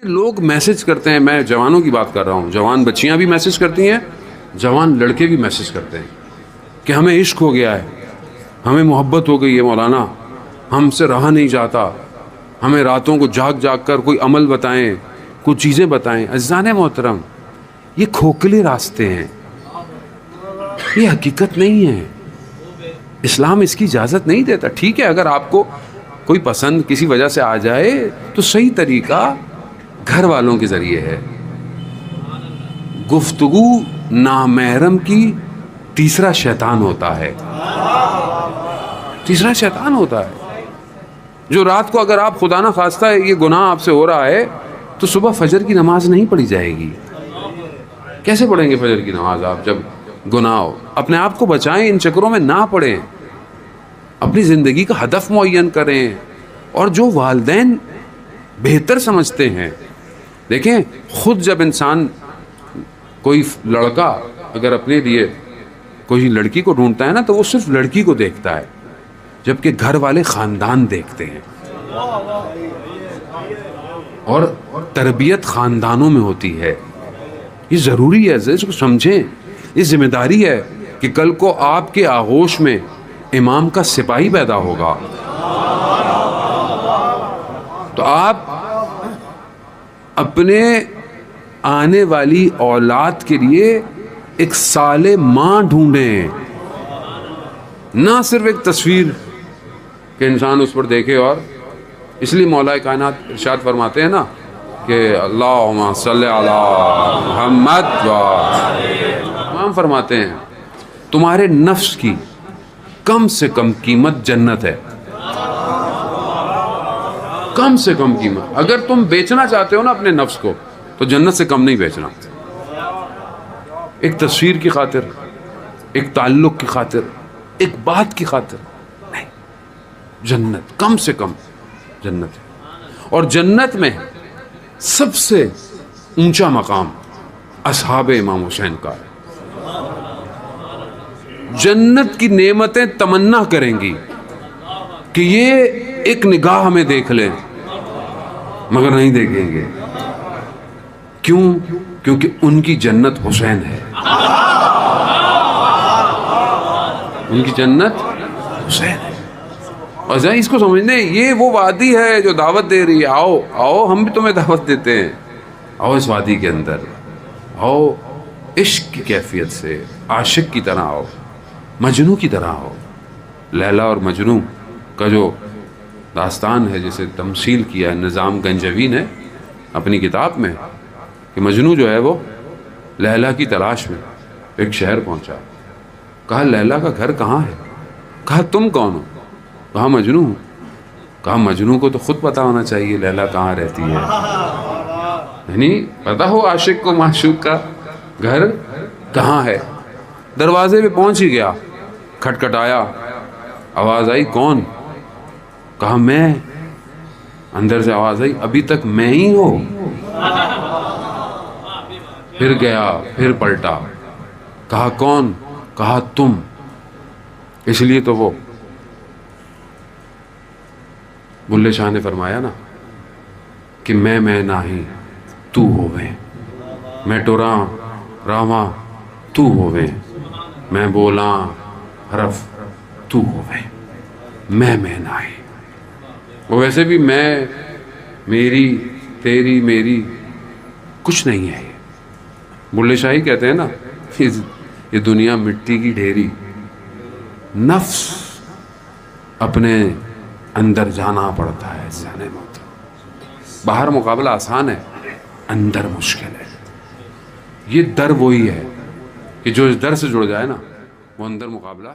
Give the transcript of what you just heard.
لوگ میسج کرتے ہیں، میں جوانوں کی بات کر رہا ہوں، جوان بچیاں بھی میسج کرتی ہیں، جوان لڑکے بھی میسج کرتے ہیں کہ ہمیں عشق ہو گیا ہے، ہمیں محبت ہو گئی ہے مولانا، ہم سے رہا نہیں جاتا، ہمیں راتوں کو جاگ جاگ کر کوئی عمل بتائیں، کچھ چیزیں بتائیں۔ عزیزان محترم، یہ کھوکھلے راستے ہیں، یہ حقیقت نہیں ہے، اسلام اس کی اجازت نہیں دیتا۔ ٹھیک ہے، اگر آپ کو کوئی پسند کسی وجہ سے آ جائے تو صحیح طریقہ گھر والوں کے ذریعے ہے۔ گفتگو نامحرم کی تیسرا شیطان ہوتا ہے، تیسرا شیطان ہوتا ہے جو رات کو اگر آپ خدا نہ خواستہ ہے یہ گناہ آپ سے ہو رہا ہے تو صبح فجر کی نماز نہیں پڑھی جائے گی۔ کیسے پڑھیں گے فجر کی نماز آپ جب گناہ ہو؟ اپنے آپ کو بچائیں، ان چکروں میں نہ پڑیں، اپنی زندگی کا ہدف معین کریں، اور جو والدین بہتر سمجھتے ہیں۔ دیکھیں، خود جب انسان کوئی لڑکا اگر اپنے لیے کوئی لڑکی کو ڈھونڈتا ہے نا تو وہ صرف لڑکی کو دیکھتا ہے، جبکہ گھر والے خاندان دیکھتے ہیں، اور تربیت خاندانوں میں ہوتی ہے۔ یہ ضروری ہے، اس کو سمجھیں، یہ ذمہ داری ہے کہ کل کو آپ کے آغوش میں امام کا سپاہی پیدا ہوگا تو آپ اپنے آنے والی اولاد کے لیے ایک صالح ماں ڈھونڈیں، نہ صرف ایک تصویر کہ انسان اس پر دیکھے۔ اور اس لیے مولا کائنات ارشاد فرماتے ہیں نا کہ اللہم صلی علی محمد و امام فرماتے ہیں تمہارے نفس کی کم سے کم قیمت جنت ہے، کم سے کم قیمت۔ اگر تم بیچنا چاہتے ہو نا اپنے نفس کو تو جنت سے کم نہیں بیچنا، ایک تصویر کی خاطر، ایک تعلق کی خاطر، ایک بات کی خاطر نہیں، جنت کم سے کم جنت ہے۔ اور جنت میں سب سے اونچا مقام اصحاب امام حسین کا ہے۔ جنت کی نعمتیں تمنا کریں گی کہ یہ ایک نگاہ ہمیں دیکھ لیں، مگر نہیں دیکھیں گے۔ کیوں؟ کیونکہ ان کی جنت حسین ہے، ان کی جنت حسین ہے۔ اور ذرا اس کو سمجھنے، یہ وہ وادی ہے جو دعوت دے رہی ہے، آؤ آؤ ہم بھی تمہیں دعوت دیتے ہیں، آؤ اس وادی کے اندر، آؤ عشق کی کیفیت سے عاشق کی طرح آؤ، مجنوں کی طرح ہو۔ لیلا اور مجنوں کا جو داستان ہے جسے تمثیل کیا ہے نظام گنجوی نے اپنی کتاب میں، کہ مجنوں جو ہے وہ لیلا کی تلاش میں ایک شہر پہنچا، کہا لیلا کا گھر کہاں ہے؟ کہا تم کون ہو؟ کہا مجنوں ہوں۔ کہا مجنوں کو تو خود پتا ہونا چاہیے لیلا کہاں رہتی ہے، یعنی پتا ہو عاشق کو معشوق کا گھر کہاں ہے۔ دروازے پہ پہنچ ہی گیا، کھٹکھٹایا، آواز آئی کون؟ کہا میں۔ اندر سے آواز آئی ابھی تک میں ہی ہوں۔ پھر گیا، پھر پلٹا، کہا کون؟ کہا تم۔ اس لیے تو وہ بلے شاہ نے فرمایا نا کہ میں نہیں تو ہوویں، میں ٹوراں راواں تو ہوویں، میں بولاں حرف تو ہوویں، میں نہیں۔ وہ ویسے بھی میں، میری، تیری، میری کچھ نہیں ہے۔ بلے شاہی کہتے ہیں نا یہ دنیا مٹی کی ڈھیری، نفس اپنے اندر جانا پڑتا ہے، جانے محترم۔ باہر مقابلہ آسان ہے، اندر مشکل ہے۔ یہ در وہی ہے کہ جو اس در سے جڑ جائے نا وہ اندر مقابلہ